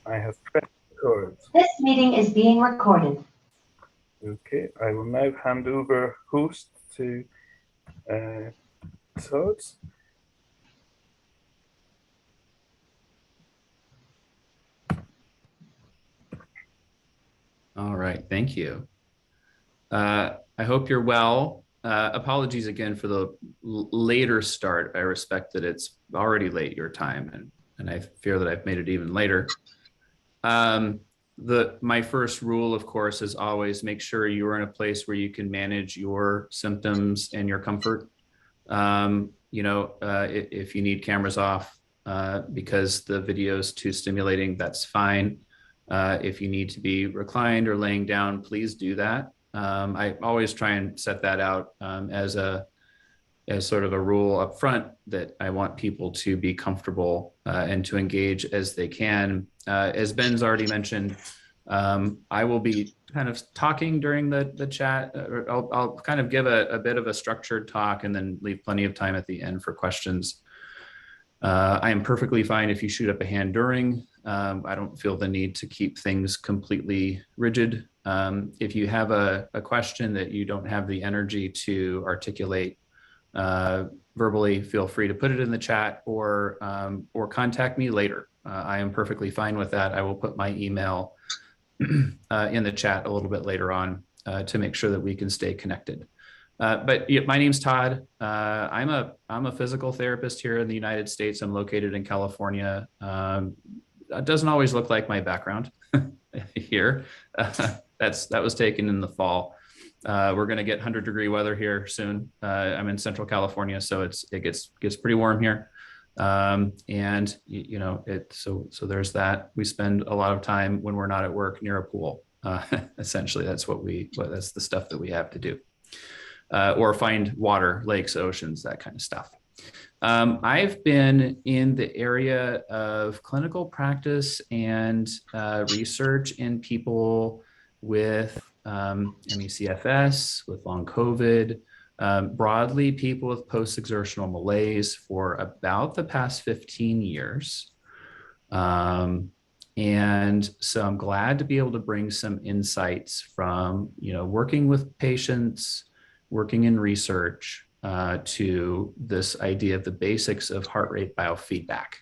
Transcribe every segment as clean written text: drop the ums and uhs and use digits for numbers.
I have pressed record. This meeting is being recorded. Okay, I will now hand over host to Todd. All right, thank you. I hope you're well. Apologies again for the later start. I respect that it's already late your time, and I fear that I've made it even later. My first rule, of course, is always make sure you are in a place where you can manage your symptoms and your comfort. If you need cameras off because the video is too stimulating, that's fine. If you need to be reclined or laying down, please do that. I always try and set that out as sort of a rule up front that I want people to be comfortable and to engage as they can. As Ben's already mentioned, I will be kind of talking during the chat. I'll kind of give a bit of a structured talk and then leave plenty of time at the end for questions. I am perfectly fine if you shoot up a hand during. I don't feel the need to keep things completely rigid. If you have a question that you don't have the energy to articulate verbally, feel free to put it in the chat or contact me later. I am perfectly fine with that. I will put my email in the chat a little bit later on to make sure that we can stay connected. But yeah, my name's Todd. I'm a physical therapist here in the United States. I'm located in California. It doesn't always look like my background here. That was taken in the fall. We're going to get 100-degree weather here soon. I'm in Central California, so it gets pretty warm here. So there's that. We spend a lot of time when we're not at work near a pool. Essentially, that's the stuff that we have to do. Or find water, lakes, oceans, that kind of stuff. I've been in the area of clinical practice and research in people with ME/CFS, with long COVID, broadly people with post-exertional malaise for about the past 15 years. And so I'm glad to be able to bring some insights from, working with patients, working in research to this idea of the basics of heart rate biofeedback.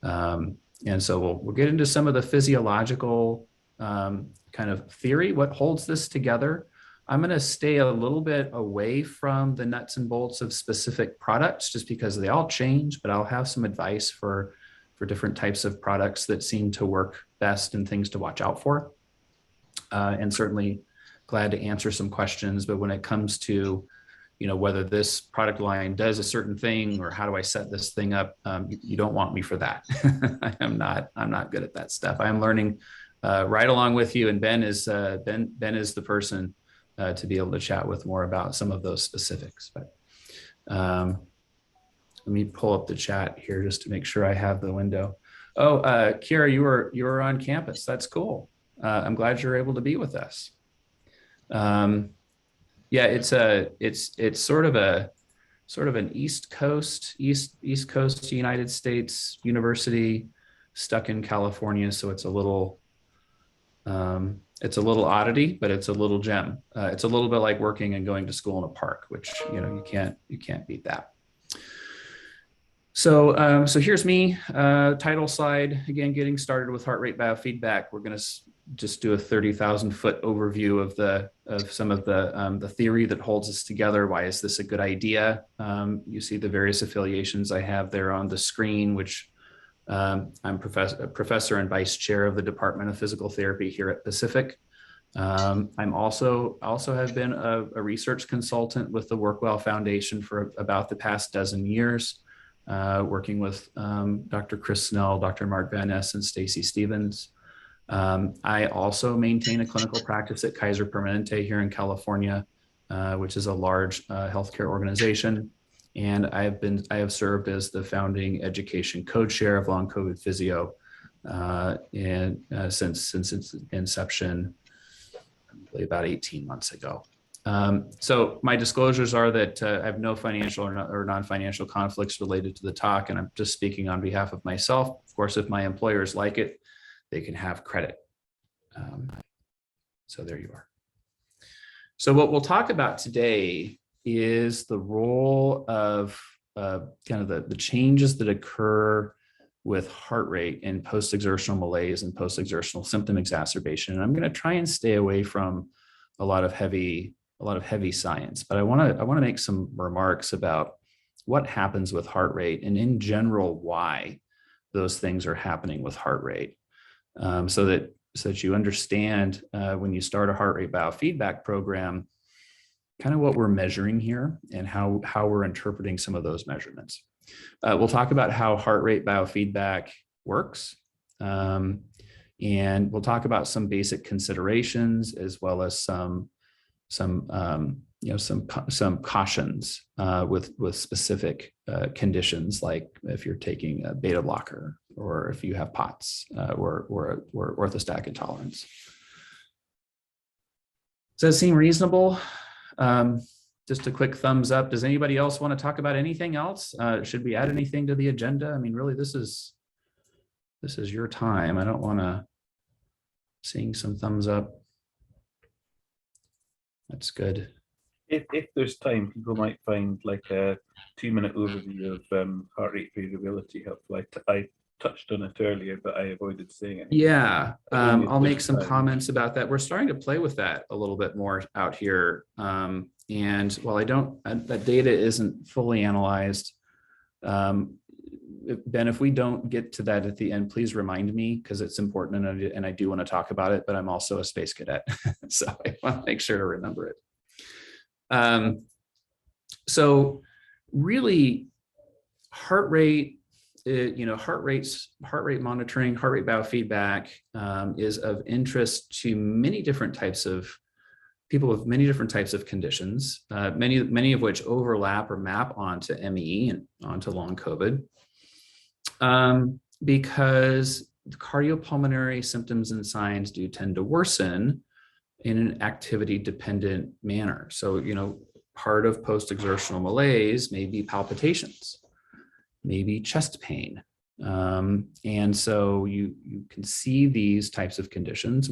And so we'll get into some of the physiological kind of theory, what holds this together. I'm going to stay a little bit away from the nuts and bolts of specific products just because they all change, but I'll have some advice for different types of products that seem to work best and things to watch out for. And certainly glad to answer some questions, but when it comes to, whether this product line does a certain thing or how do I set this thing up, you don't want me for that. I'm not good at that stuff. I'm learning right along with you, and Ben is the person to be able to chat with more about some of those specifics. But let me pull up the chat here just to make sure I have the window. Oh, Kira, you were on campus. That's cool. I'm glad you're able to be with us. Yeah, it's sort of an East Coast United States university stuck in California. So it's a little oddity, but it's a little gem. It's a little bit like working and going to school in a park, which, you can't beat that. So here's me, title slide, again, getting started with heart rate biofeedback. We're going to just do a 30,000-foot overview of some of the theory that holds us together. Why is this a good idea? You see the various affiliations I have there on the screen, which I'm professor and vice chair of the Department of Physical Therapy here at Pacific. I'm also have been a research consultant with the Workwell Foundation for about the past dozen years. Working with Dr. Chris Snell, Dr. Mark Van Ness, and Stacy Stevens. I also maintain a clinical practice at Kaiser Permanente here in California, which is a large healthcare organization. And I have served as the founding education co-chair of Long COVID Physio since its inception, probably about 18 months ago. So my disclosures are that I have no financial or non-financial conflicts related to the talk, and I'm just speaking on behalf of myself. Of course, if my employers like it, they can have credit. So there you are. So what we'll talk about today is the role of kind of the changes that occur with heart rate in post-exertional malaise and post-exertional symptom exacerbation. And I'm going to try and stay away from a lot of heavy science, but I want to make some remarks about what happens with heart rate and in general why those things are happening with heart rate, so that you understand when you start a heart rate biofeedback program, kind of what we're measuring here and how we're interpreting some of those measurements. We'll talk about how heart rate biofeedback works, and we'll talk about some basic considerations as well as some cautions with specific conditions, like if you're taking a beta blocker or if you have POTS or orthostatic intolerance. Does that seem reasonable? Just a quick thumbs up. Does anybody else want to talk about anything else? Should we add anything to the agenda? I mean, really, this is your time. I don't want to. Seeing some thumbs up. That's good. If there's time, people might find like a 2-minute overview of heart rate variability helpful. I touched on it earlier, but I avoided saying it. Yeah, I'll make some time. comments about that. We're starting to play with that a little bit more out here. And while that data isn't fully analyzed, Ben, if we don't get to that at the end, please remind me, because it's important and I do want to talk about it, but I'm also a space cadet, so I want to make sure to remember it. So really, heart rate, heart rate monitoring, heart rate biofeedback is of interest to many different types of people with many different types of conditions, many of which overlap or map onto ME and onto long COVID. Because cardiopulmonary symptoms and signs do tend to worsen in an activity-dependent manner. So, part of post-exertional malaise may be palpitations, maybe chest pain. And so you can see these types of conditions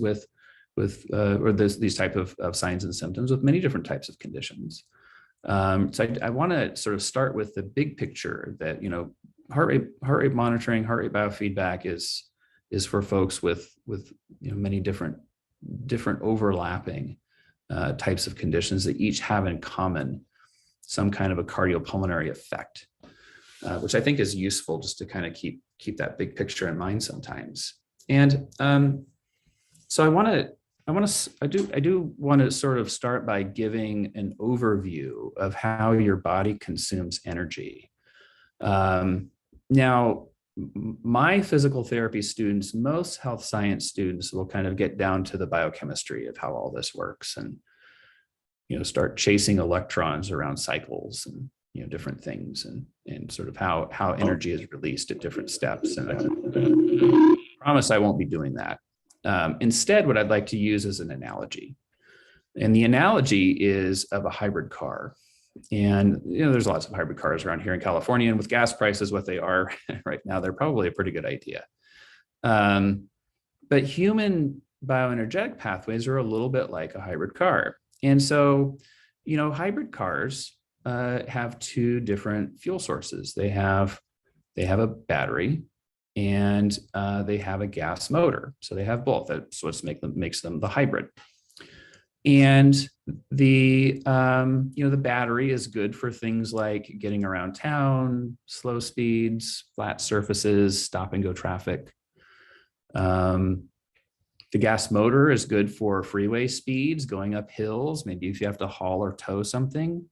these type of signs and symptoms with many different types of conditions. So I want to sort of start with the big picture that, heart rate monitoring, heart rate biofeedback is for folks with many different overlapping types of conditions that each have in common some kind of a cardiopulmonary effect, which I think is useful just to kind of keep that big picture in mind sometimes. And so I do want to sort of start by giving an overview of how your body consumes energy. Now, my physical therapy students, most health science students, will kind of get down to the biochemistry of how all this works and, start chasing electrons around cycles and, different things and sort of how energy is released at different steps. And I promise I won't be doing that. Instead, what I'd like to use is an analogy. And the analogy is of a hybrid car. And, there's lots of hybrid cars around here in California, and with gas prices what they are right now, they're probably a pretty good idea. But human bioenergetic pathways are a little bit like a hybrid car. And so, hybrid cars have two different fuel sources. They have a battery and they have a gas motor. So they have both. That's what makes them the hybrid. And the battery is good for things like getting around town, slow speeds, flat surfaces, stop and go traffic. The gas motor is good for freeway speeds, going up hills, maybe if you have to haul or tow something.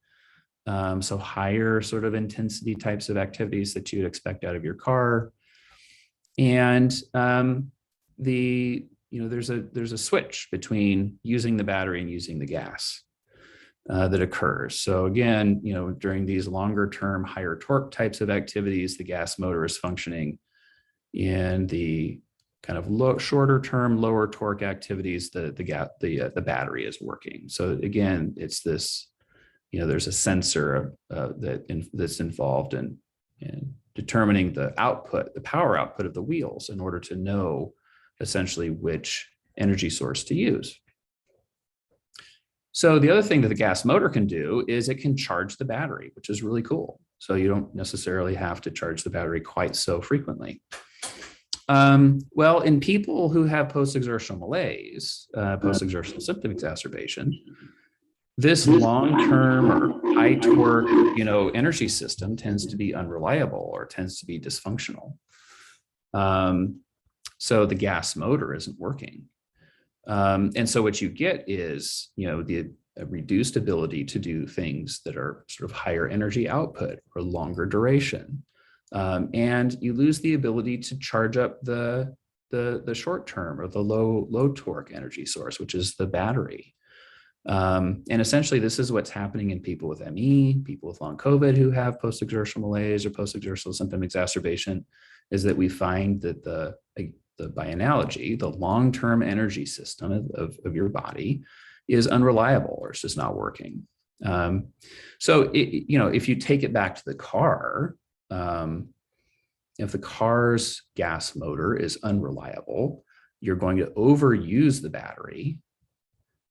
So higher sort of intensity types of activities that you'd expect out of your car. And there's a switch between using the battery and using the gas that occurs. So again, during these longer term, higher torque types of activities, the gas motor is functioning. In the kind of shorter term, lower torque activities, the battery is working. So again, it's this, there's a sensor that's involved in determining the power output of the wheels in order to know essentially which energy source to use. So the other thing that the gas motor can do is it can charge the battery, which is really cool. So you don't necessarily have to charge the battery quite so frequently. Well, in people who have post-exertional malaise, post-exertional symptom exacerbation, this long-term or high torque, energy system tends to be unreliable or tends to be dysfunctional. So the gas motor isn't working. And so what you get is, the reduced ability to do things that are sort of higher energy output or longer duration. And you lose the ability to charge up the short term or the low torque energy source, which is the battery. And essentially, this is what's happening in people with ME, people with long COVID who have post-exertional malaise or post-exertional symptom exacerbation, is that we find that by analogy, the long-term energy system of your body is unreliable or it's just not working. So, if you take it back to the car, if the car's gas motor is unreliable, you're going to overuse the battery.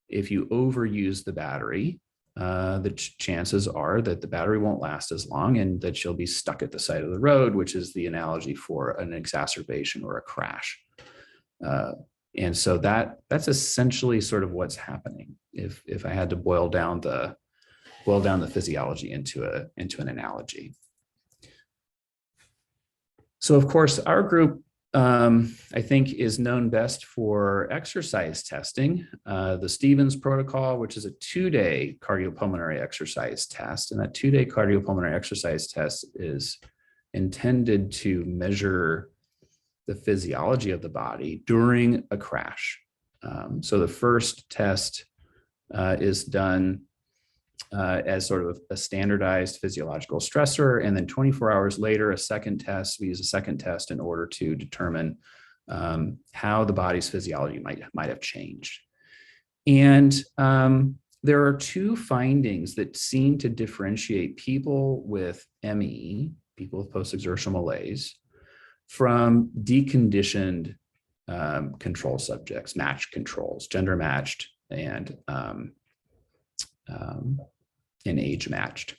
If you overuse the battery, the chances are that the battery won't last as long and that you'll be stuck at the side of the road, which is the analogy for an exacerbation or a crash. And so that's essentially sort of what's happening. If I had to boil down the physiology into an analogy. So of course, our group, I think, is known best for exercise testing. The Stevens protocol, which is a 2-day cardiopulmonary exercise test. And that 2-day cardiopulmonary exercise test is intended to measure the physiology of the body during a crash. So the first test is done as sort of a standardized physiological stressor. And then 24 hours later, we use a second test in order to determine how the body's physiology might have changed. And there are two findings that seem to differentiate people with ME, people with post-exertional malaise, from deconditioned control subjects, matched controls, gender matched and age matched.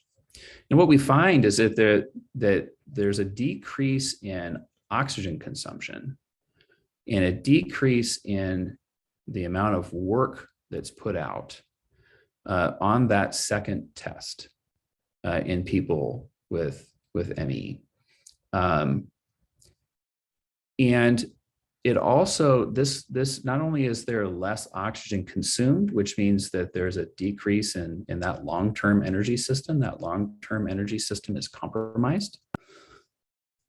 And what we find is that there's a decrease in oxygen consumption and a decrease in the amount of work that's put out on that second test in people with ME. And it also, this not only is there less oxygen consumed, which means that there's a decrease in that long-term energy system. That long-term energy system is compromised.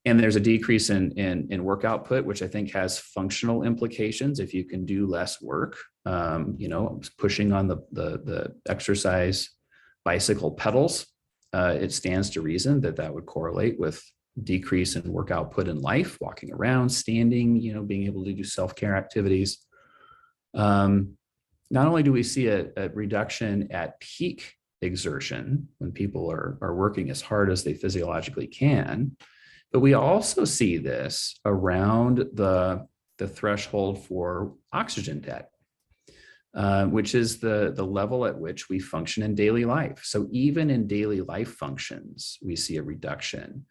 And there's a decrease in work output, which I think has functional implications. If you can do less work, pushing on the exercise bicycle pedals, it stands to reason that would correlate with decrease in work output in life, walking around, standing, being able to do self-care activities. Not only do we see a reduction at peak exertion when people are working as hard as they physiologically can, but we also see this around the threshold for oxygen debt, which is the level at which we function in daily life. So even in daily life functions, we see a reduction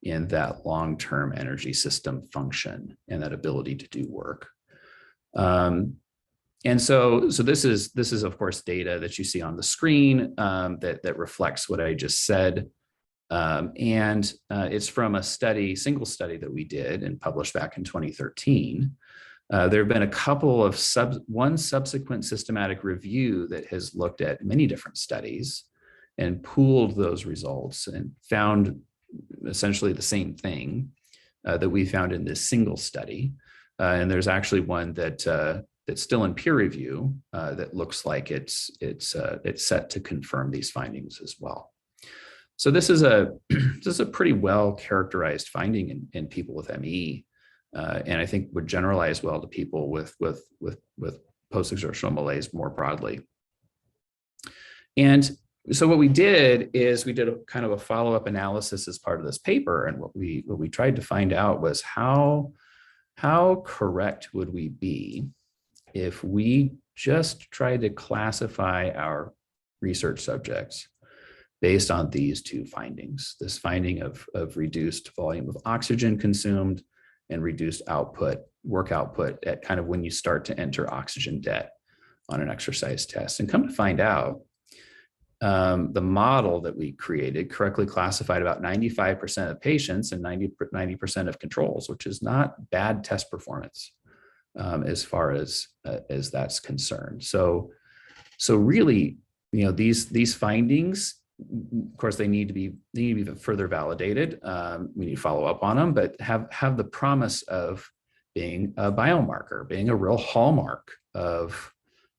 in that long-term energy system function and that ability to do work. And so this is of course data that you see on the screen that reflects what I just said. And it's from a single study that we did and published back in 2013. There have been a couple of one subsequent systematic review that has looked at many different studies and pooled those results and found essentially the same thing that we found in this single study. And there's actually one that's still in peer review that looks like it's set to confirm these findings as well. So this is a pretty well characterized finding in people with ME, and I think would generalize well to people with post-exertional malaise more broadly. And so what we did is we did a kind of a follow-up analysis as part of this paper, and what we tried to find out was how how correct would we be if we just tried to classify our research subjects based on these two findings, this finding of reduced volume of oxygen consumed and reduced output, work output at kind of when you start to enter oxygen debt on an exercise test. And come to find out, the model that we created correctly classified about 95% of patients and 90% of controls, which is not bad test performance as far as that's concerned. So really, these findings, of course, they need to be further validated. We need to follow up on them, but have the promise of being a biomarker, being a real hallmark of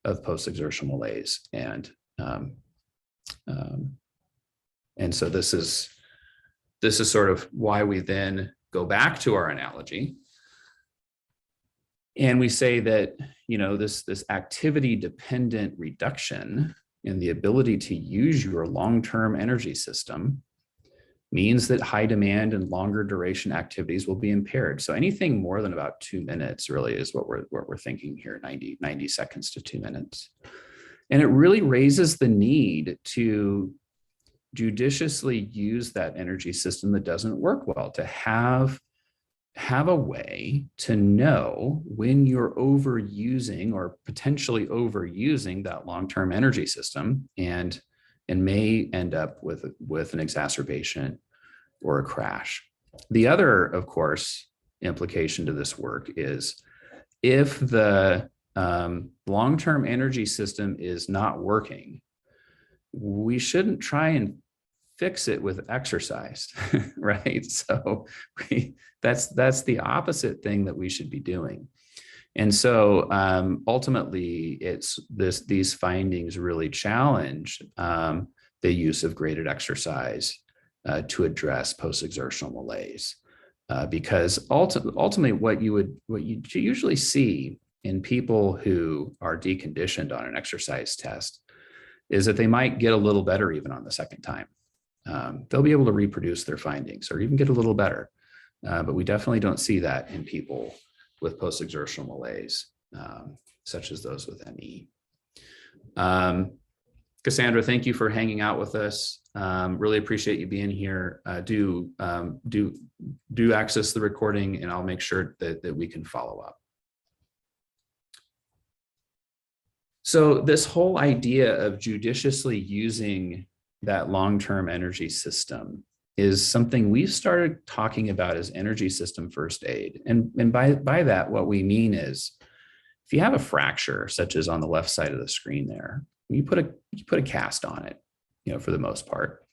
post-exertional malaise. And so this is sort of why we then go back to our analogy. And we say that, this activity dependent reduction in the ability to use your long-term energy system means that high demand and longer duration activities will be impaired. So anything more than about 2 minutes really is what we're thinking here, 90 seconds to 2 minutes. And it really raises the need to judiciously use that energy system that doesn't work well, to have a way to know when you're overusing or potentially overusing that long-term energy system and may end up with an exacerbation or a crash. The other, of course, implication to this work is if the long-term energy system is not working, we shouldn't try and fix it with exercise, right? So that's the opposite thing that we should be doing. And so ultimately, it's these findings really challenge the use of graded exercise to address post-exertional malaise, because ultimately, what you usually see in people who are deconditioned on an exercise test is that they might get a little better even on the second time. They'll be able to reproduce their findings or even get a little better, but we definitely don't see that in people with post-exertional malaise, such as those with ME. Cassandra, thank you for hanging out with us. Really appreciate you being here. Do access the recording, and I'll make sure that we can follow up. So this whole idea of judiciously using that long-term energy system is something we've started talking about as energy system first aid. And by that, what we mean is if you have a fracture, such as on the left side of the screen there, you put a cast on it, for the most part.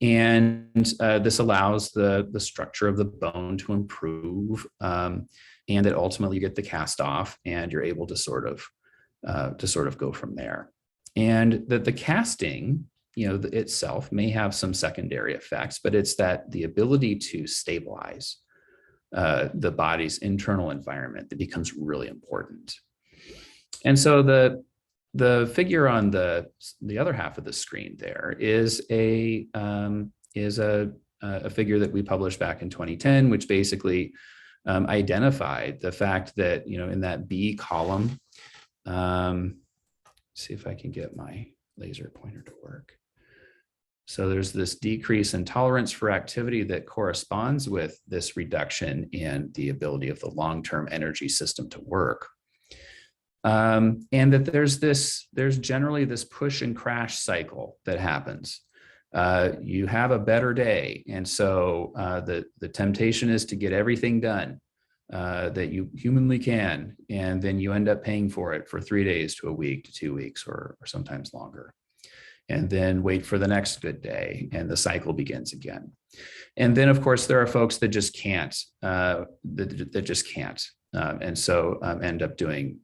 And this allows the structure of the bone to improve, and that ultimately you get the cast off and you're able to sort of go from there. And that the casting, itself may have some secondary effects, but it's that the ability to stabilize the body's internal environment that becomes really important. And so the figure on the other half of the screen there is a figure that we published back in 2010, which basically identified the fact that, in that B column, see if I can get my laser pointer to work. So there's this decrease in tolerance for activity that corresponds with this reduction in the ability of the long-term energy system to work. And that there's generally this push and crash cycle that happens. You have a better day. And so the temptation is to get everything done that you humanly can. And then you end up paying for it for 3 days to a week to 2 weeks or sometimes longer. And then wait for the next good day, and the cycle begins again. And then, of course, there are folks that just can't, and so end up doing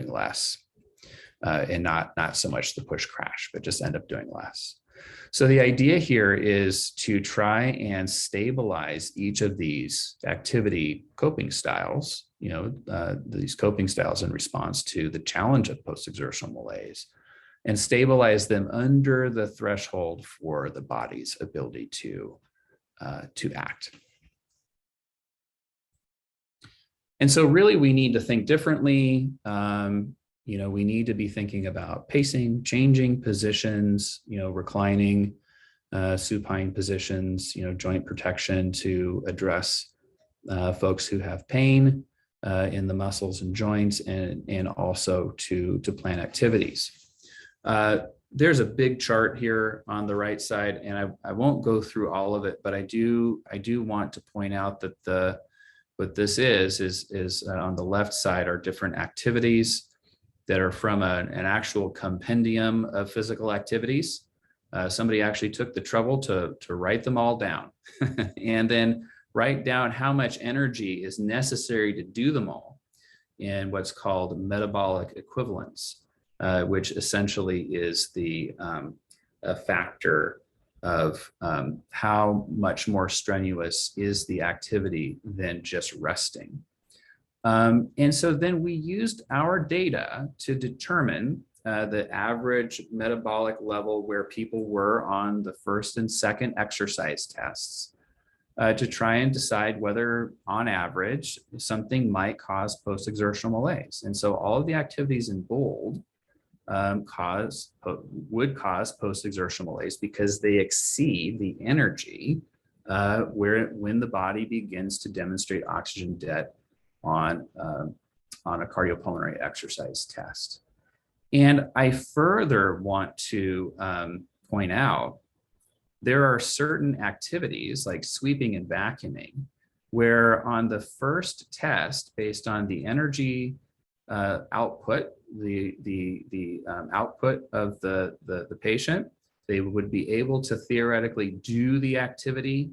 less, and not so much the push crash, but just end up doing less. So the idea here is to try and stabilize each of these activity coping styles, these coping styles in response to the challenge of post-exertional malaise, and stabilize them under the threshold for the body's ability to act. And so really we need to think differently. We need to be thinking about pacing, changing positions, reclining, supine positions, joint protection to address folks who have pain in the muscles and joints, and also to plan activities. There's a big chart here on the right side, and I won't go through all of it, but I do want to point out that what this is on the left side are different activities that are from an actual compendium of physical activities. Somebody actually took the trouble to write them all down and then write down how much energy is necessary to do them all in what's called metabolic equivalence, which essentially is a factor of how much more strenuous is the activity than just resting. And so then we used our data to determine the average metabolic level where people were on the first and second exercise tests to try and decide whether, on average, something might cause post-exertional malaise. And so all of the activities in bold would cause post-exertional malaise because they exceed the energy when the body begins to demonstrate oxygen debt on a cardiopulmonary exercise test. And I further want to point out there are certain activities like sweeping and vacuuming where on the first test, based on the energy output, the output of the patient, they would be able to theoretically do the activity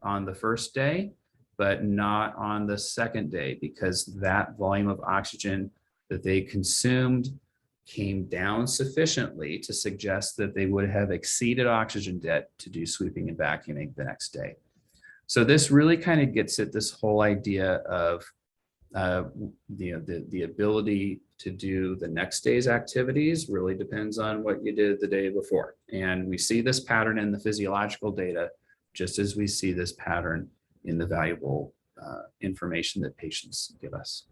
on the first day, but not on the second day, because that volume of oxygen that they consumed came down sufficiently to suggest that they would have exceeded oxygen debt to do sweeping and vacuuming the next day. So this really kind of gets at this whole idea of the ability to do the next day's activities really depends on what you did the day before. And we see this pattern in the physiological data, just as we see this pattern in the valuable information that patients give us.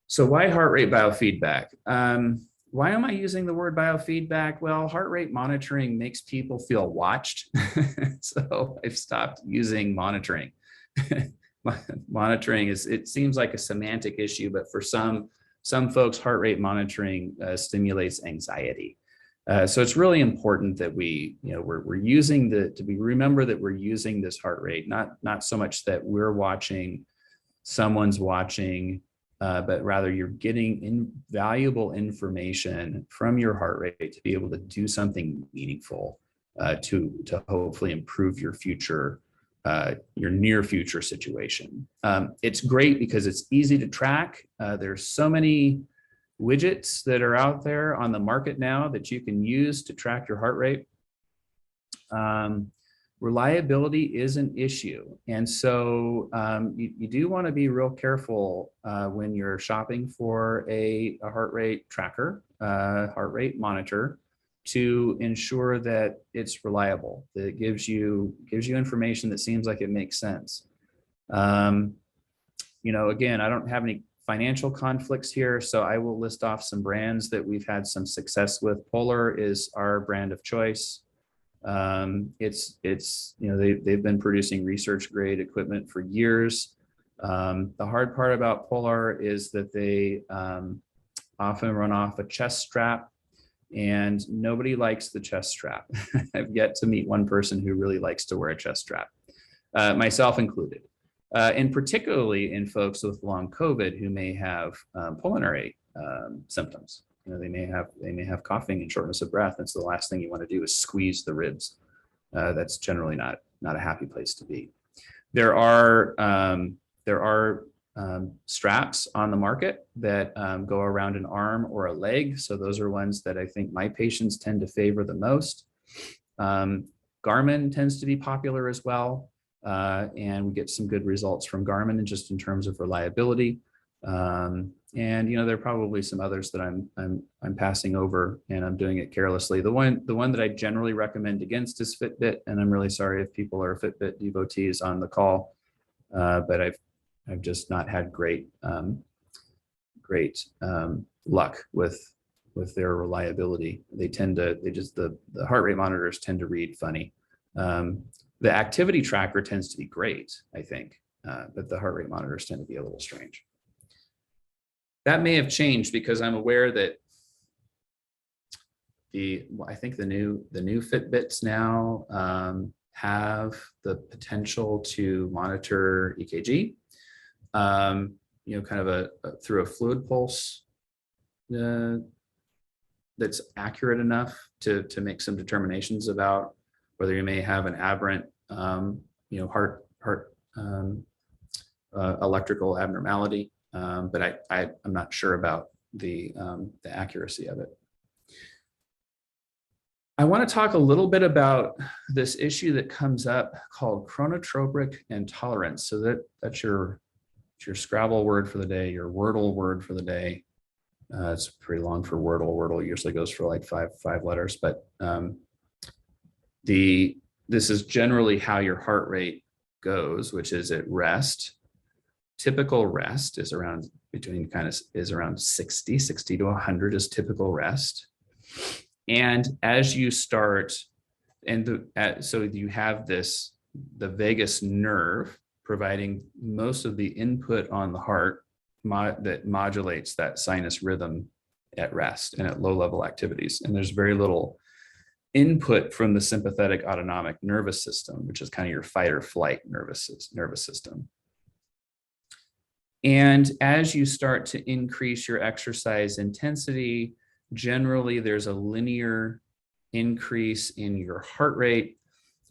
So why heart rate biofeedback? Why am I using the word biofeedback? Well, heart rate monitoring makes people feel watched. So I've stopped using monitoring. Monitoring it seems like a semantic issue, but for some folks, heart rate monitoring stimulates anxiety. So it's really important that we're using remember that we're using this heart rate, not so much that we're watching, someone's watching, but rather you're getting invaluable information from your heart rate to be able to do something meaningful to hopefully improve your future, your near future situation. It's great because it's easy to track. There's so many widgets that are out there on the market now that you can use to track your heart rate. Reliability is an issue. And so you do want to be real careful when you're shopping for a heart rate tracker, heart rate monitor, to ensure that it's reliable, that it gives you information that seems like it makes sense. Again, I don't have any financial conflicts here, so I will list off some brands that we've had some success with. Polar is our brand of choice. They've been producing research grade equipment for years. The hard part about Polar is that they often run off a chest strap, and nobody likes the chest strap. I've yet to meet one person who really likes to wear a chest strap, myself included. And particularly in folks with long COVID who may have pulmonary symptoms. They may have coughing and shortness of breath, and so the last thing you want to do is squeeze the ribs. That's generally not a happy place to be. There are straps on the market that go around an arm or a leg. So those are ones that I think my patients tend to favor the most. Garmin tends to be popular as well. And we get some good results from Garmin just in terms of reliability. And there are probably some others that I'm passing over, and I'm doing it carelessly. The one that I generally recommend against is Fitbit, and I'm really sorry if people are Fitbit devotees on the call, but I've just not had great luck with their reliability. The heart rate monitors tend to read funny. The activity tracker tends to be great, I think, but the heart rate monitors tend to be a little strange. That may have changed because I'm aware that I think the new Fitbits now have the potential to monitor EKG, kind of through a fluid pulse that's accurate enough to make some determinations about whether you may have an aberrant, heart electrical abnormality. But I'm not sure about the accuracy of it. I want to talk a little bit about this issue that comes up called chronotropic intolerance. So that's your Scrabble word for the day, your Wordle word for the day. It's pretty long for Wordle. Wordle usually goes for like five letters, but this is generally how your heart rate goes, which is at rest. Typical rest is around 60 to 100 is typical rest. And as you start, so you have the vagus nerve providing most of the input on the heart that modulates that sinus rhythm at rest and at low level activities. And there's very little input from the sympathetic autonomic nervous system, which is kind of your fight or flight nervous system. And as you start to increase your exercise intensity, generally there's a linear increase in your heart rate,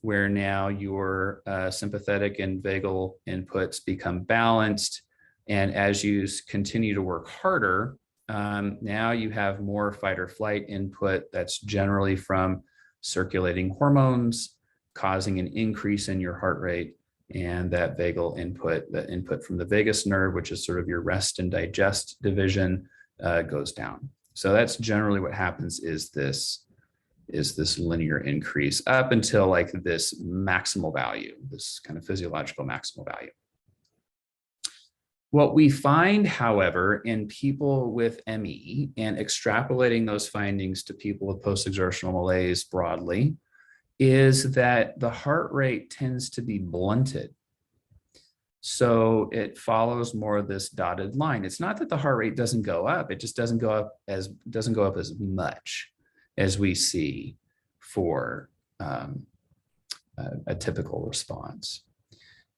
where now your sympathetic and vagal inputs become balanced. And as you continue to work harder, now you have more fight or flight input that's generally from circulating hormones, causing an increase in your heart rate. And that vagal input, the input from the vagus nerve, which is sort of your rest and digest division, goes down. So that's generally what happens, is this linear increase up until like this maximal value, this kind of physiological maximal value. What we find, however, in people with ME, and extrapolating those findings to people with post-exertional malaise broadly, is that the heart rate tends to be blunted. So it follows more of this dotted line. It's not that the heart rate doesn't go up, it just doesn't go up as much as we see for a typical response.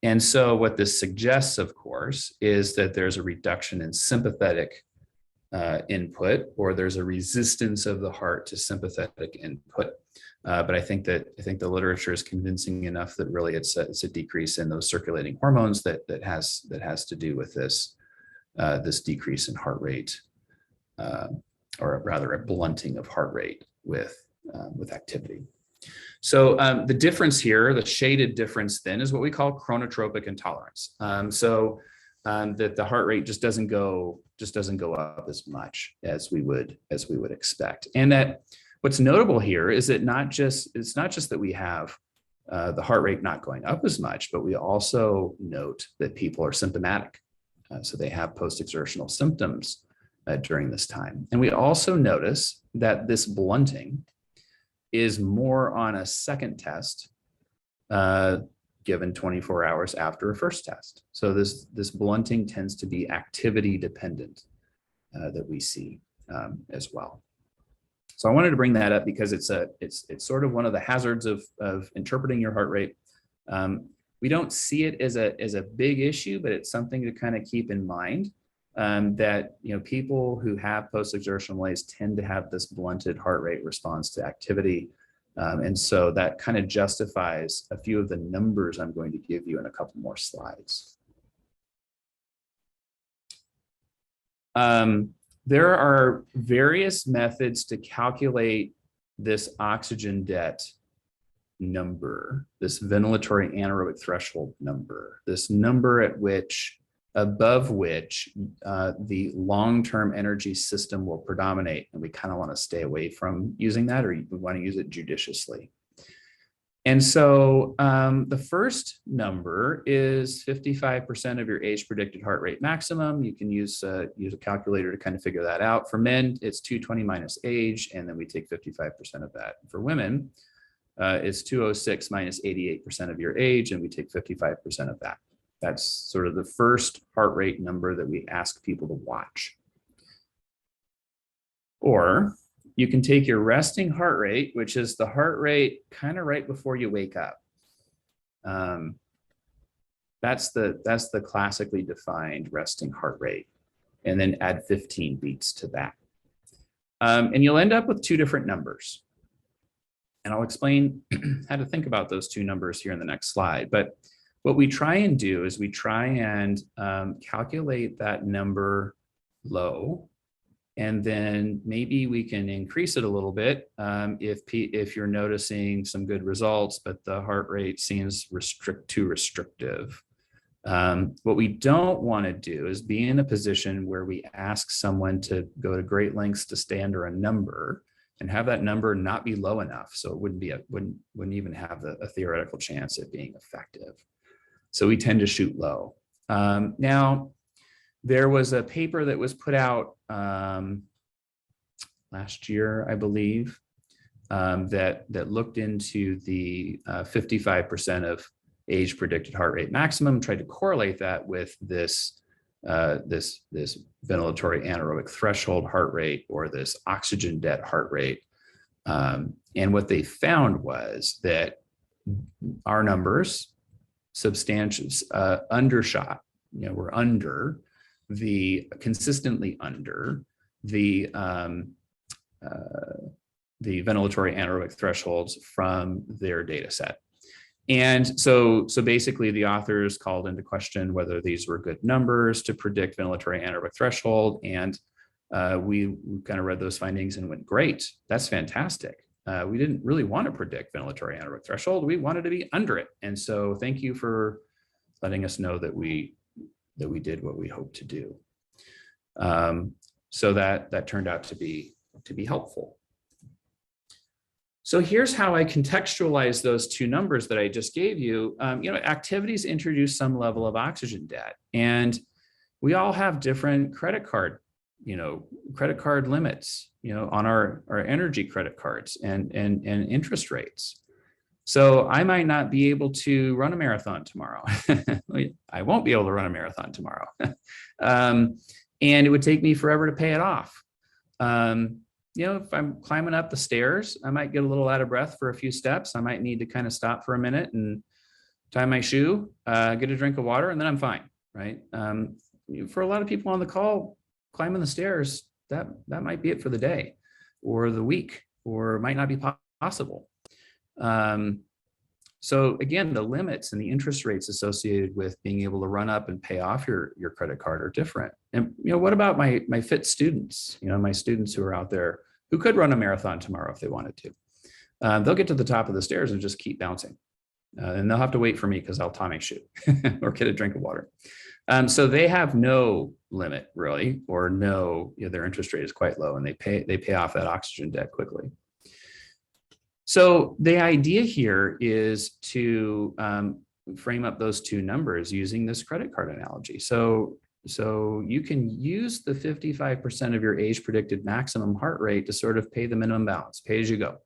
And so what this suggests, of course, is that there's a reduction in sympathetic input, or there's a resistance of the heart to sympathetic input. But I think the literature is convincing enough that really it's a decrease in those circulating hormones that has to do with this decrease in heart rate, or rather a blunting of heart rate with activity. So the difference here, the shaded difference then, is what we call chronotropic intolerance. That the heart rate just doesn't go up as much as we would expect. And that what's notable here is that it's not just that we have the heart rate not going up as much, but we also note that people are symptomatic. So they have post-exertional symptoms during this time. And we also notice that this blunting is more on a second test given 24 hours after a first test. So this blunting tends to be activity dependent that we see as well. So I wanted to bring that up because it's sort of one of the hazards of interpreting your heart rate. We don't see it as a big issue, but it's something to kind of keep in mind, that people who have post-exertional malaise tend to have this blunted heart rate response to activity. And so that kind of justifies a few of the numbers I'm going to give you in a couple more slides. There are various methods to calculate this oxygen debt number, this ventilatory anaerobic threshold number, this number at which above which the long-term energy system will predominate. And we kind of want to stay away from using that, or we want to use it judiciously. And so the first number is 55% of your age predicted heart rate maximum. You can use a calculator to kind of figure that out. For men, it's 220 minus age, and then we take 55% of that. For women, it's 206 minus 88% of your age, and we take 55% of that. That's sort of the first heart rate number that we ask people to watch. Or you can take your resting heart rate, which is the heart rate kind of right before you wake up. That's the classically defined resting heart rate, and then add 15 beats to that. And you'll end up with two different numbers. And I'll explain how to think about those two numbers here in the next slide. But what we try and do is we try and calculate that number low, and then maybe we can increase it a little bit if you're noticing some good results, but the heart rate seems too restrictive. What we don't want to do is be in a position where we ask someone to go to great lengths to stay under a number and have that number not be low enough, so it wouldn't even have a theoretical chance at being effective. So we tend to shoot low. Now, there was a paper that was put out last year, I believe, that looked into the 55% of age predicted heart rate maximum, tried to correlate that with this ventilatory anaerobic threshold heart rate, or this oxygen debt heart rate. And what they found was that our numbers substantially undershot, we're under consistently under the ventilatory anaerobic thresholds from their data set. And so basically the authors called into question whether these were good numbers to predict ventilatory anaerobic threshold. And we kind of read those findings and went, great, that's fantastic. We didn't really want to predict ventilatory anaerobic threshold. We wanted to be under it. And so thank you for letting us know that we did what we hoped to do. So that turned out to be helpful. So here's how I contextualize those two numbers that I just gave you. Activities introduce some level of oxygen debt, and we all have different credit card limits, on our energy credit cards and interest rates. So I might not be able to run a marathon tomorrow. I won't be able to run a marathon tomorrow. And it would take me forever to pay it off. If I'm climbing up the stairs, I might get a little out of breath for a few steps. I might need to kind of stop for a minute and tie my shoe, get a drink of water, and then I'm fine, right? For a lot of people on the call, climbing the stairs, that might be it for the day or the week, or it might not be possible. So again, the limits and the interest rates associated with being able to run up and pay off your credit card are different. And what about my fit students? My students who are out there who could run a marathon tomorrow if they wanted to. They'll get to the top of the stairs and just keep bouncing. And they'll have to wait for me because I'll tie my shoe or get a drink of water. So they have no limit really, or no, their interest rate is quite low, and they pay off that oxygen debt quickly. So the idea here is to frame up those two numbers using this credit card analogy. So you can use the 55% of your age predicted maximum heart rate to sort of pay the minimum balance, pay as you go,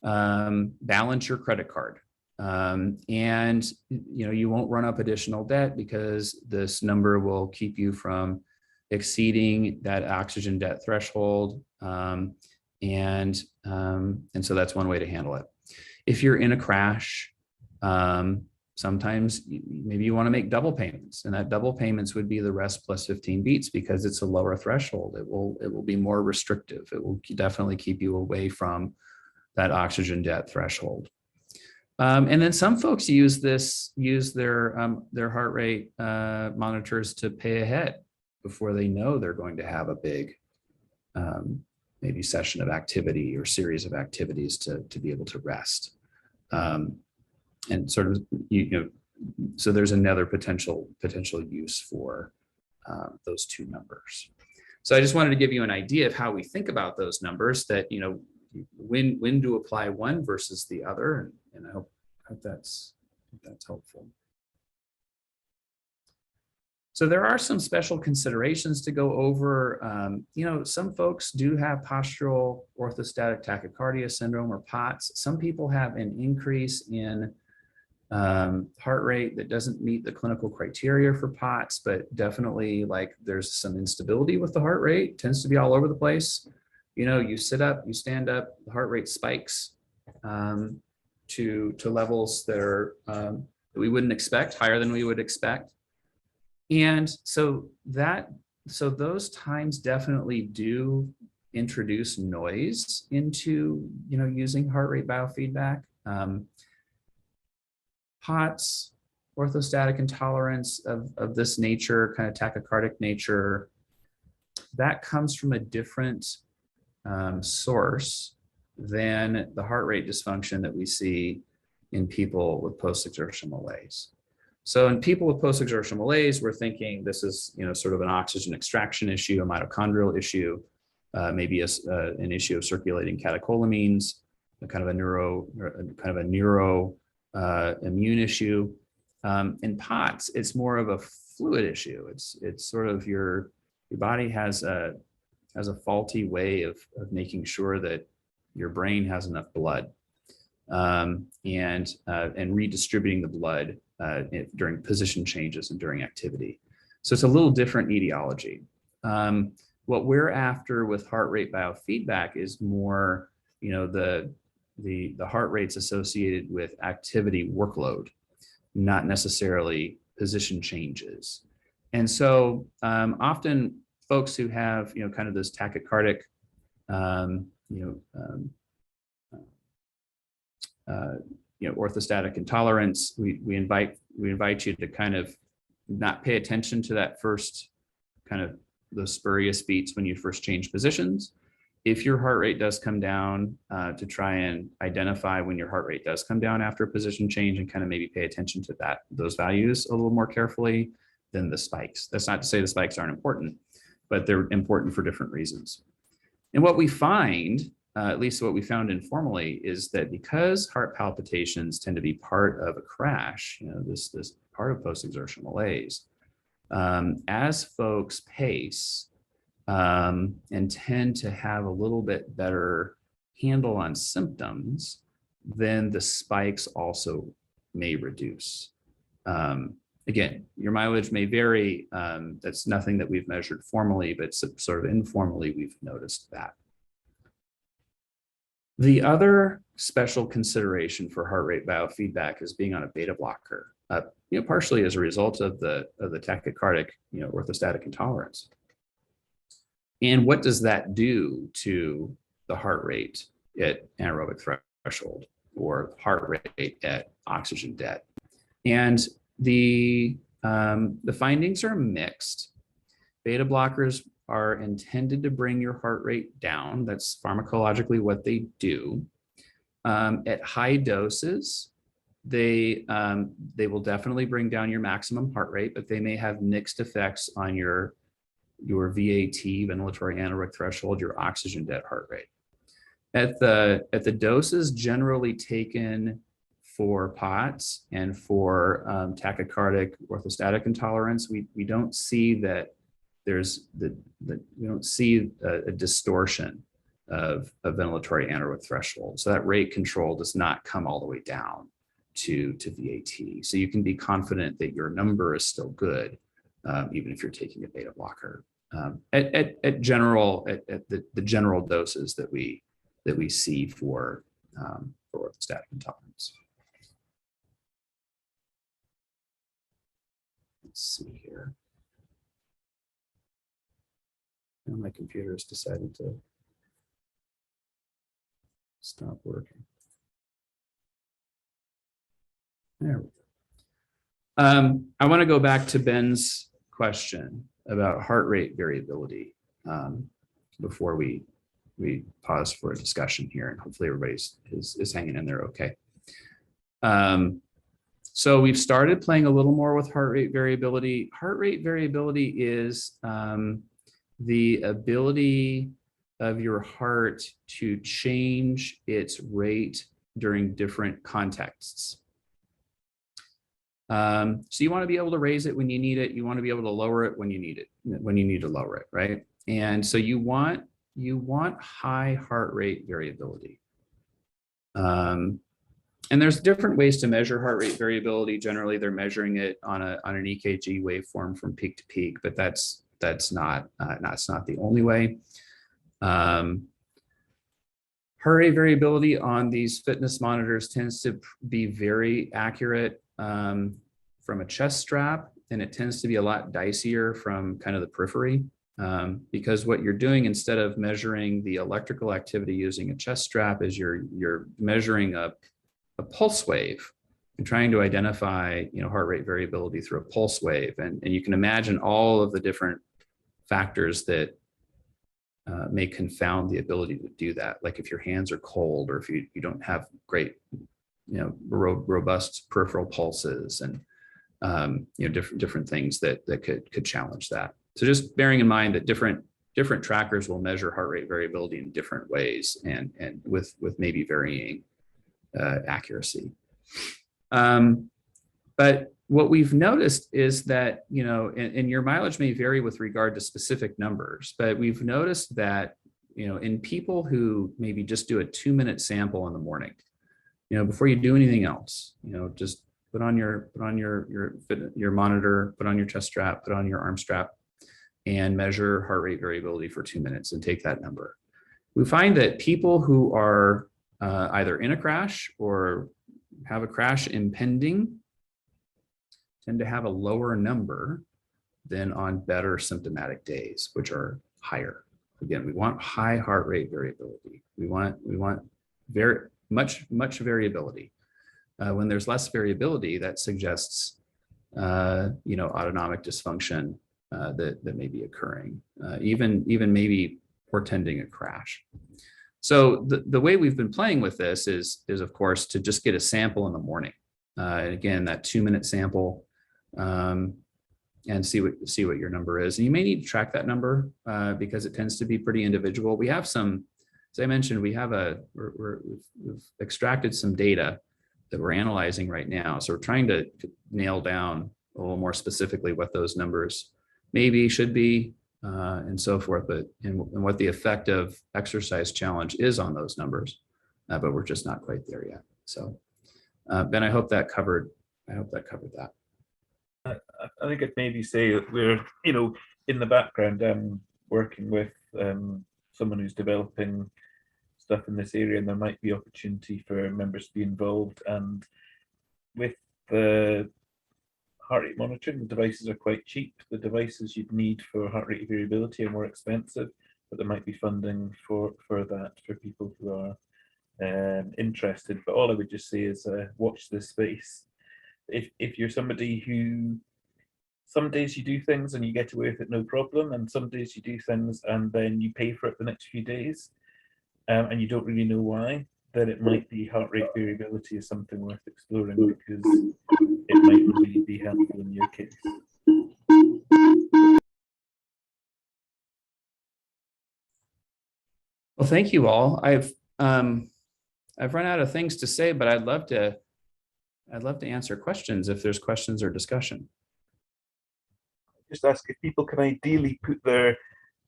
balance your credit card. And you won't run up additional debt because this number will keep you from exceeding that oxygen debt threshold. And so that's one way to handle it. If you're in a crash, sometimes maybe you want to make double payments, and that double payments would be the rest plus 15 beats because it's a lower threshold. It will be more restrictive. It will definitely keep you away from that oxygen debt threshold. And then some folks use their heart rate monitors to pay ahead before they know they're going to have a big maybe session of activity or series of activities to be able to rest. And sort of so there's another potential use for those two numbers. So I just wanted to give you an idea of how we think about those numbers, that, you know, when to apply one versus the other, and I hope that's helpful. So there are some special considerations to go over. You know, some folks do have postural orthostatic tachycardia syndrome, or POTS. Some people have an increase in heart rate that doesn't meet the clinical criteria for POTS, but definitely, like, there's some instability with the heart rate, tends to be all over the place. You know, you sit up, you stand up, the heart rate spikes to levels that are that we wouldn't expect, higher than we would expect. And so those times definitely do introduce noise into, you know, using heart rate biofeedback. POTS, orthostatic intolerance of this nature, kind of tachycardic nature, that comes from a different source than the heart rate dysfunction that we see in people with post-exertional malaise. So in people with post-exertional malaise, we're thinking this is, you know, sort of an oxygen extraction issue, a mitochondrial issue, maybe an issue of circulating catecholamines, a kind of a neuro immune issue. In POTS, it's more of a fluid issue. It's sort of your body has a faulty way of making sure that your brain has enough blood, and redistributing the blood during position changes and during activity. So it's a little different etiology. What we're after with heart rate biofeedback is more, you know, the heart rates associated with activity workload, not necessarily position changes. And so often folks who have, you know, kind of this tachycardic, orthostatic intolerance, we invite you to kind of not pay attention to that first kind of those spurious beats when you first change positions. If your heart rate does come down, to try and identify when your heart rate does come down after a position change, and kind of maybe pay attention to those values a little more carefully than the spikes. That's not to say the spikes aren't important, but they're important for different reasons. And what we find, at least what we found informally, is that because heart palpitations tend to be part of a crash, you know, this part of post-exertional malaise, as folks pace and tend to have a little bit better handle on symptoms, then the spikes also may reduce. Again, your mileage may vary. That's nothing that we've measured formally, but sort of informally, we've noticed that. The other special consideration for heart rate biofeedback is being on a beta blocker, you know, partially as a result of the tachycardic, you know, orthostatic intolerance. And what does that do to the heart rate at anaerobic threshold, or heart rate at oxygen debt? And the findings are mixed. Beta blockers are intended to bring your heart rate down. That's pharmacologically what they do. At high doses, they will definitely bring down your maximum heart rate, but they may have mixed effects on your VAT, ventilatory anaerobic threshold, your oxygen debt heart rate. At the doses generally taken for POTS and for tachycardic orthostatic intolerance, we don't see that there's we don't see a distortion of ventilatory anaerobic threshold. So that rate control does not come all the way down to VAT. So you can be confident that your number is still good, even if you're taking a beta blocker. At the general doses that we see for orthostatic intolerance. Let's see here. Now my computer has decided to stop working. There we go. I want to go back to Ben's question about heart rate variability before we pause for a discussion here, and hopefully everybody's is hanging in there okay. So we've started playing a little more with heart rate variability. Heart rate variability is the ability of your heart to change its rate during different contexts. So you want to be able to raise it when you need it. You want to be able to lower it when you need it, when you need to lower it, right? And so you want high heart rate variability. And there's different ways to measure heart rate variability. Generally, they're measuring it on an EKG waveform from peak to peak, but that's not the only way. Heart rate variability on these fitness monitors tends to be very accurate from a chest strap, and it tends to be a lot dicier from kind of the periphery, because what you're doing instead of measuring the electrical activity using a chest strap is you're measuring a pulse wave and trying to identify, heart rate variability through a pulse wave. And you can imagine all of the different factors that may confound the ability to do that. Like if your hands are cold, or if you don't have great, robust peripheral pulses, and different things that could challenge that. So just bearing in mind that different trackers will measure heart rate variability in different ways, and with maybe varying accuracy. But what we've noticed is that, and your mileage may vary with regard to specific numbers, but we've noticed that, in people who maybe just do a 2-minute sample in the morning, before you do anything else, just put on your monitor, put on your chest strap, put on your arm strap, and measure heart rate variability for 2 minutes and take that number. We find that people who are either in a crash or have a crash impending tend to have a lower number than on better symptomatic days, which are higher. Again, we want high heart rate variability. We want very much variability. When there's less variability, that suggests autonomic dysfunction that may be occurring, even maybe portending a crash. So the way we've been playing with this is of course to just get a sample in the morning. Again, that 2-minute sample, and see what your number is. And you may need to track that number because it tends to be pretty individual. We have some, as I mentioned, we've extracted some data that we're analyzing right now. So we're trying to nail down a little more specifically what those numbers maybe should be, and so forth, and what the effect of exercise challenge is on those numbers, but we're just not quite there yet. So, Ben, I hope that covered that. I think I'd maybe say that we're, in the background, working with someone who's developing stuff in this area, and there might be opportunity for members to be involved. And with the heart rate monitoring, the devices are quite cheap. The devices you'd need for heart rate variability are more expensive, but there might be funding for that for people who are interested. But all I would just say is watch this space. If you're somebody who, some days you do things and you get away with it no problem, and some days you do things and then you pay for it the next few days, and you don't really know why, then it might be heart rate variability is something worth exploring, because it might really be helpful in your case. Well, thank you all. I've run out of things to say, but I'd love to answer questions if there's questions or discussion. Just ask if people can ideally put their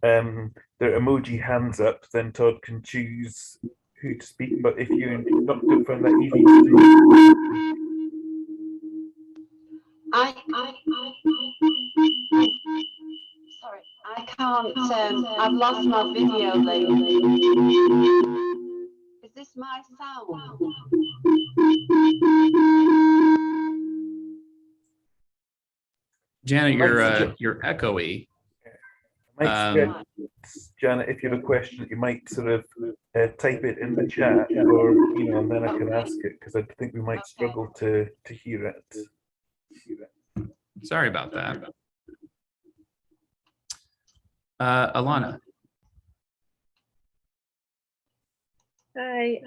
emoji hands up, then Todd can choose who to speak. But if you don't find that easy to do, Sorry, I can't. I've lost my video link. Is this my sound? Janet, you're echoey. Janet, if you have a question, you might sort of type it in the chat, or and then I can ask it, because I think we might struggle to hear it. Sorry about that. Alana. Hi.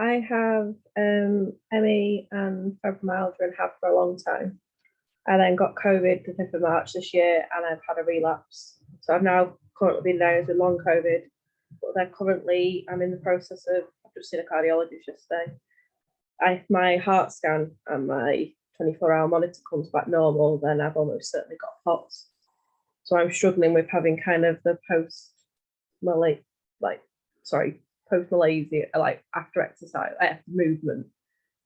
I have ME and fibromyalgia and have for a long time. I then got COVID the 5th of March this year and I've had a relapse. So I've now currently been diagnosed with long COVID, but then currently I'm in the process of, I've just seen a cardiologist yesterday. My heart scan and my 24-hour monitor comes back normal, then I've almost certainly got POTS. So I'm struggling with having kind of the post-malaise, like after exercise, after movement.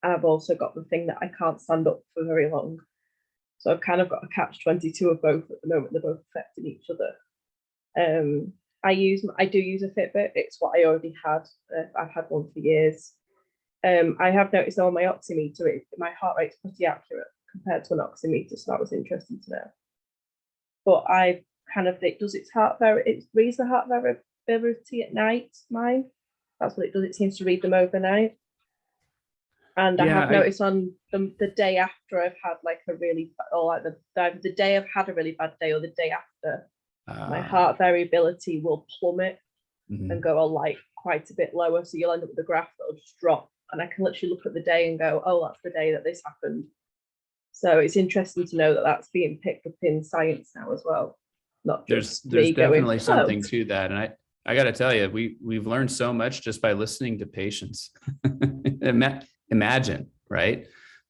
And I've also got the thing that I can't stand up for very long. So I've kind of got a catch-22 of both at the moment. They're both affecting each other. I do use a Fitbit. It's what I already had. I've had one for years. I have noticed on my oximeter, my heart rate's pretty accurate compared to an oximeter, so that was interesting to know. But it reads the heart variability at night, mine. That's what it does. It seems to read them overnight. And I have noticed on the day after I've had like a really, or like the day I've had a really bad day or the day after, my heart variability will plummet and go like quite a bit lower. So you'll end up with a graph that'll just drop. And I can literally look at the day and go, oh, that's the day that this happened. So it's interesting to know that that's being picked up in science now as well. Not just there's definitely something to that. And I got to tell you, we've learned so much just by listening to patients. Imagine, right?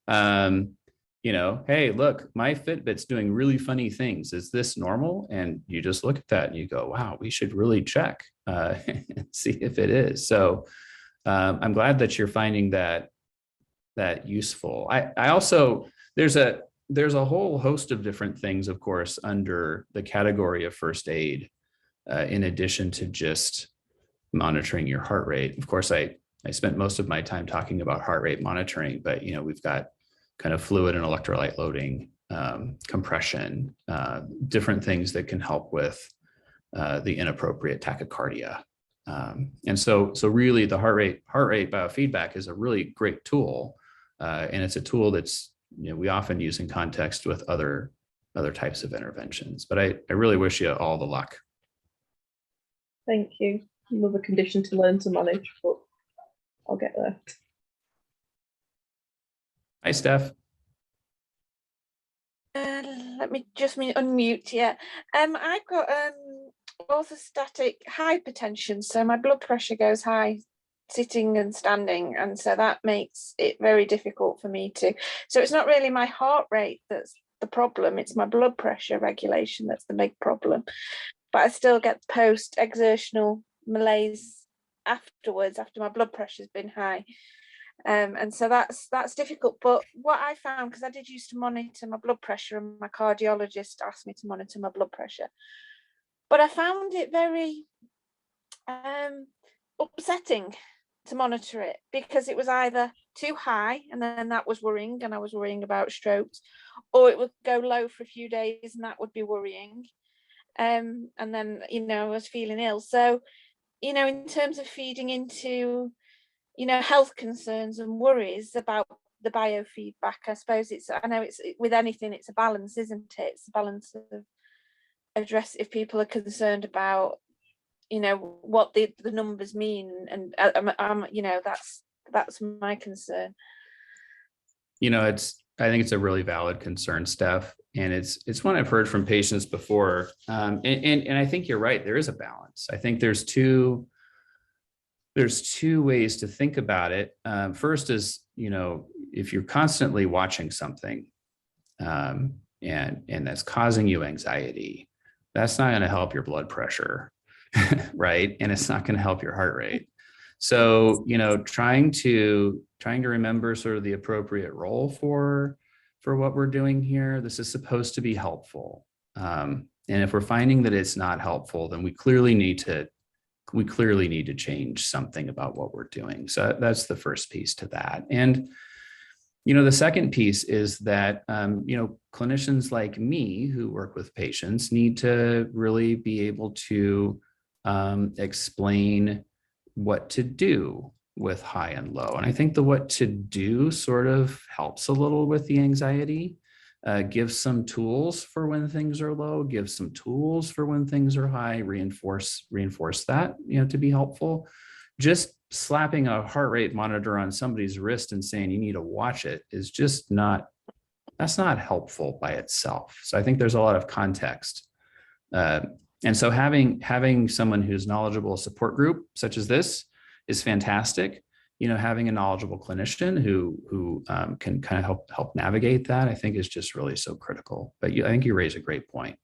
Hey, look, my Fitbit's doing really funny things. Is this normal? And you just look at that and you go, wow, we should really check and see if it is. So I'm glad that you're finding that useful. I also, there's a whole host of different things, of course, under the category of first aid, in addition to just monitoring your heart rate. Of course, I spent most of my time talking about heart rate monitoring, but we've got kind of fluid and electrolyte loading, compression, different things that can help with the inappropriate tachycardia. And so really the heart rate biofeedback is a really great tool. And it's a tool that's, we often use in context with other types of interventions, but I really wish you all the luck. Thank you. Another condition to learn to manage, but I'll get there. Hi, Steph. Let me just unmute. Yeah, I've got orthostatic hypertension, so my blood pressure goes high sitting and standing, and so that makes it very difficult for me to. So it's not really my heart rate that's the problem; it's my blood pressure regulation that's the big problem. But I still get post-exertional malaise afterwards, after my blood pressure's been high. And so that's difficult. But what I found, because I did used to monitor my blood pressure and my cardiologist asked me to monitor my blood pressure, but I found it very upsetting to monitor it, because it was either too high and then that was worrying and I was worrying about strokes, or it would go low for a few days and that would be worrying. And then, I was feeling ill. So, in terms of feeding into health concerns and worries about the biofeedback, I suppose I know it's with anything, it's a balance, isn't it? It's a balance of address if people are concerned about, what the numbers mean. And that's my concern. I think it's a really valid concern, Steph. And it's one I've heard from patients before. And I think you're right. There is a balance. I think there's two ways to think about it. First is, if you're constantly watching something and that's causing you anxiety, that's not going to help your blood pressure, right? And it's not going to help your heart rate. So, trying to remember sort of the appropriate role for what we're doing here. This is supposed to be helpful. And if we're finding that it's not helpful, then we clearly need to change something about what we're doing. So that's the first piece to that. And, the second piece is that, clinicians like me who work with patients need to really be able to explain what to do with high and low. And I think the what to do sort of helps a little with the anxiety, gives some tools for when things are low, gives some tools for when things are high, reinforce that, to be helpful. Just slapping a heart rate monitor on somebody's wrist and saying you need to watch it is just not, that's not helpful by itself. So I think there's a lot of context. And so having someone who's knowledgeable, a support group such as this is fantastic. You know, having a knowledgeable clinician who can kind of help navigate that, I think is just really so critical. But I think you raise a great point.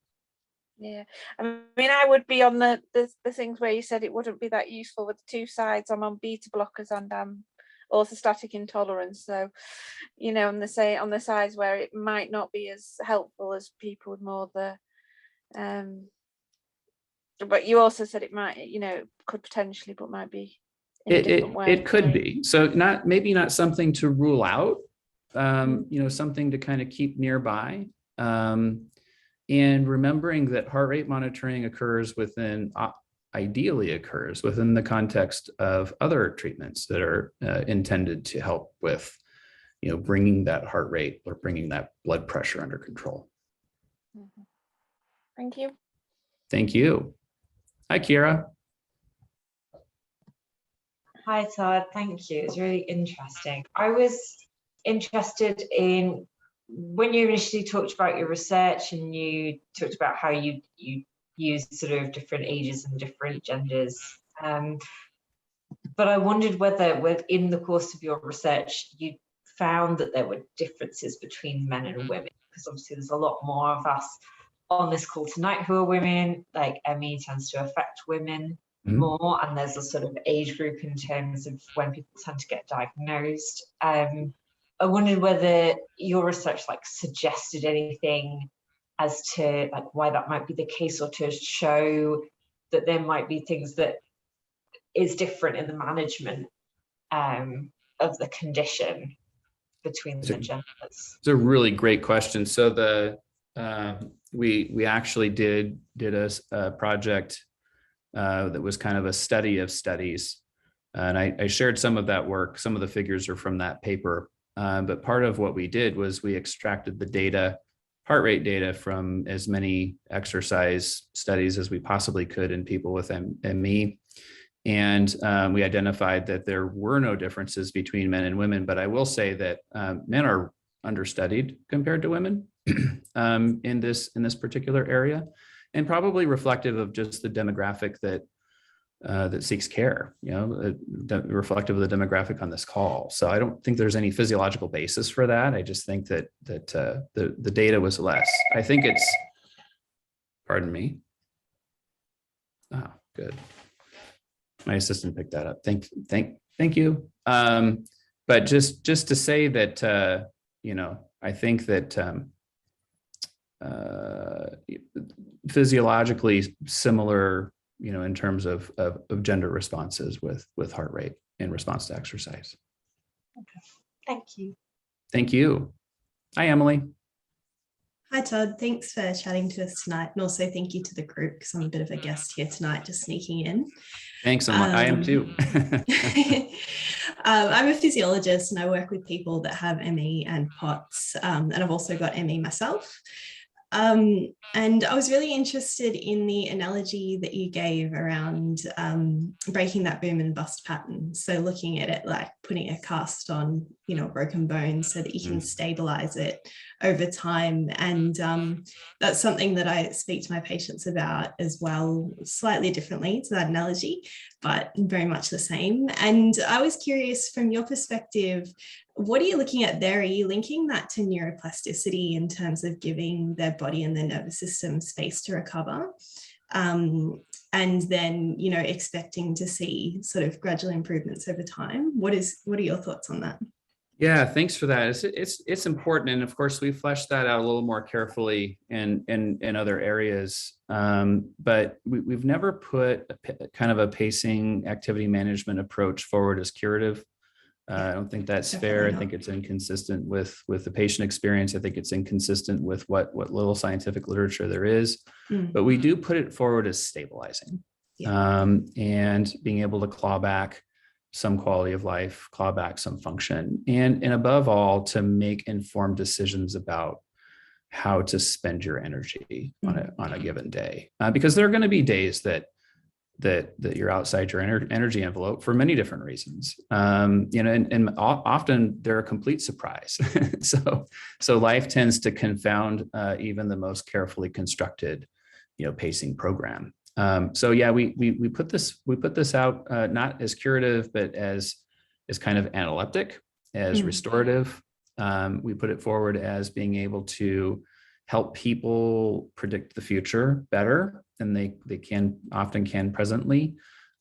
Yeah, I mean, I would be on the things where you said it wouldn't be that useful with the two sides. I'm on beta blockers and orthostatic intolerance. So, you know, on the sides where it might not be as helpful as people with more the but you also said it might, you know, could potentially, but might be in a different way. It could be. So maybe not something to rule out, you know, something to kind of keep nearby. And remembering that heart rate monitoring ideally occurs within the context of other treatments that are intended to help with, you know, bringing that heart rate or bringing that blood pressure under control. Thank you. Thank you. Hi, Kira. Hi, Todd. Thank you. It's really interesting. I was interested in when you initially talked about your research and you talked about how you use sort of different ages and different genders. But I wondered whether within the course of your research, you found that there were differences between men and women, because obviously there's a lot more of us on this call tonight who are women. Like ME tends to affect women more, and there's a sort of age group in terms of when people tend to get diagnosed. I wondered whether your research like suggested anything as to like why that might be the case, or to show that there might be things that is different in the management of the condition between the genders. It's a really great question. So we actually did a project that was kind of a study of studies, and I shared some of that work. Some of the figures are from that paper, but part of what we did was we extracted the data, heart rate data, from as many exercise studies as we possibly could in people with ME. And we identified that there were no differences between men and women, but I will say that men are understudied compared to women in this particular area, and probably reflective of just the demographic that seeks care, you know, reflective of the demographic on this call. So I don't think there's any physiological basis for that. I just think that the data was less. I think it's, pardon me. Oh, good. My assistant picked that up. Thank you. But just to say that, you know, I think that physiologically similar, you know, in terms of gender responses with heart rate in response to exercise. Okay. Thank you. Thank you. Hi, Emily. Hi, Todd. Thanks for chatting to us tonight. And also thank you to the group, because I'm a bit of a guest here tonight, just sneaking in. Thanks. I am too. I'm a physiologist and I work with people that have ME and POTS, and I've also got ME myself. And I was really interested in the analogy that you gave around breaking that boom and bust pattern. So looking at it like putting a cast on, you know, broken bones so that you can stabilize it over time. And that's something that I speak to my patients about as well, slightly differently to that analogy, but very much the same. And I was curious, from your perspective, what are you looking at there? Are you linking that to neuroplasticity in terms of giving their body and their nervous system space to recover? And then, you know, expecting to see sort of gradual improvements over time? What are your thoughts on that? Yeah, thanks for that. It's important, and of course we fleshed that out a little more carefully in other areas. But we've never put kind of a pacing activity management approach forward as curative. I don't think that's fair. I think it's inconsistent with the patient experience. I think it's inconsistent with what little scientific literature there is. But we do put it forward as stabilizing, and being able to claw back some quality of life, claw back some function, and above all, to make informed decisions about how to spend your energy on a given day. Because there are going to be days that that you're outside your energy envelope for many different reasons. And often they're a complete surprise. so life tends to confound even the most carefully constructed, pacing program. So yeah, we put this out not as curative, but as kind of analeptic, as restorative. We put it forward as being able to help people predict the future better than they often can presently,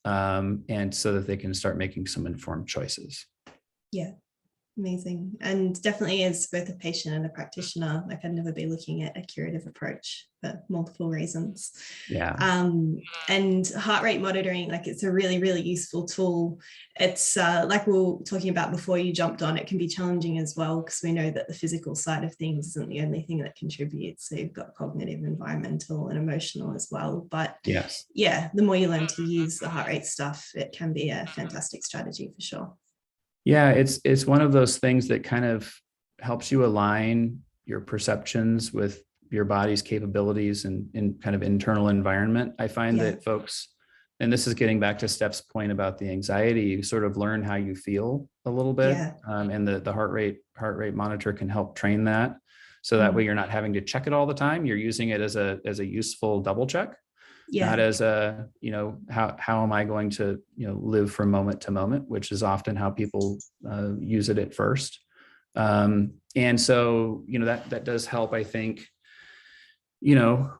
and so that they can start making some informed choices. Yeah, amazing. And definitely as both a patient and a practitioner, like I'd never be looking at a curative approach for multiple reasons. Yeah. And heart rate monitoring, like it's a really, really useful tool. It's like we were talking about before you jumped on, it can be challenging as well, because we know that the physical side of things isn't the only thing that contributes. So you've got cognitive, environmental, and emotional as well. But yes, yeah, the more you learn to use the heart rate stuff, it can be a fantastic strategy for sure. Yeah, it's one of those things that kind of helps you align your perceptions with your body's capabilities and in kind of internal environment. I find that folks, and this is getting back to Steph's point about the anxiety, you sort of learn how you feel a little bit. And the heart rate monitor can help train that. So that way you're not having to check it all the time. You're using it as a useful double check. Not as a, how am I going to, live from moment to moment, which is often how people use it at first. And so, that does help, I think,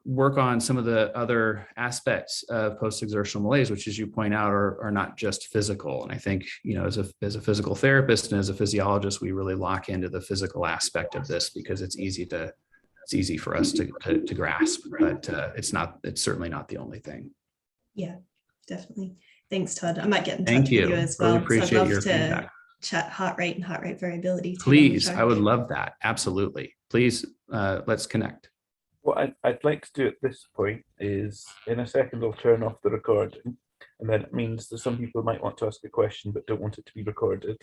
work on some of the other aspects of post-exertional malaise, which, as you point out, are not just physical. And I think, as a physical therapist and as a physiologist, we really lock into the physical aspect of this because it's easy for us to grasp, but it's certainly not the only thing. Yeah, definitely. Thanks, Todd. I might get in touch Thank you. with you as well. Really appreciate I'd love your to feedback. Chat heart rate and heart rate variability. Please, I would love that. Absolutely. Please, let's connect. What I'd like to do at this point is, in a second, I'll turn off the recording, and then it means that some people might want to ask a question but don't want it to be recorded,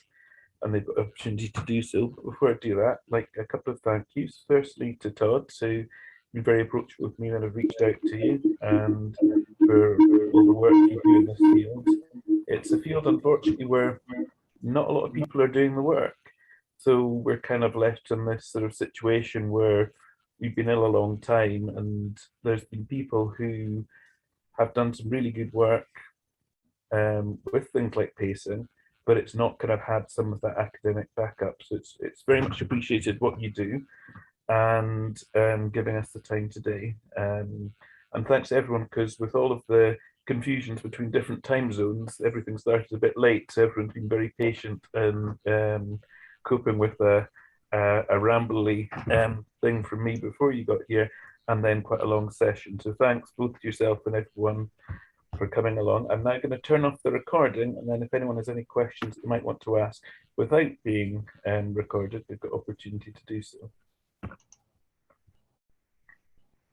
and they've got the opportunity to do so. But before I do that, like a couple of thank yous. Firstly, to Todd, who's been very approachable with me when I've reached out to you, and for all the work you do in this field. It's a field, unfortunately, where not a lot of people are doing the work. So we're kind of left in this sort of situation where we've been ill a long time, and there's been people who have done some really good work with things like pacing, but it's not kind of had some of that academic backup. So it's very much appreciated what you do, and giving us the time today. And thanks to everyone, because with all of the confusions between different time zones, everything started a bit late. So everyone's been very patient and coping with a rambly thing from me before you got here, and then quite a long session. So thanks both to yourself and everyone for coming along. I'm now going to turn off the recording, and then if anyone has any questions they might want to ask without being recorded, they've got opportunity to do so.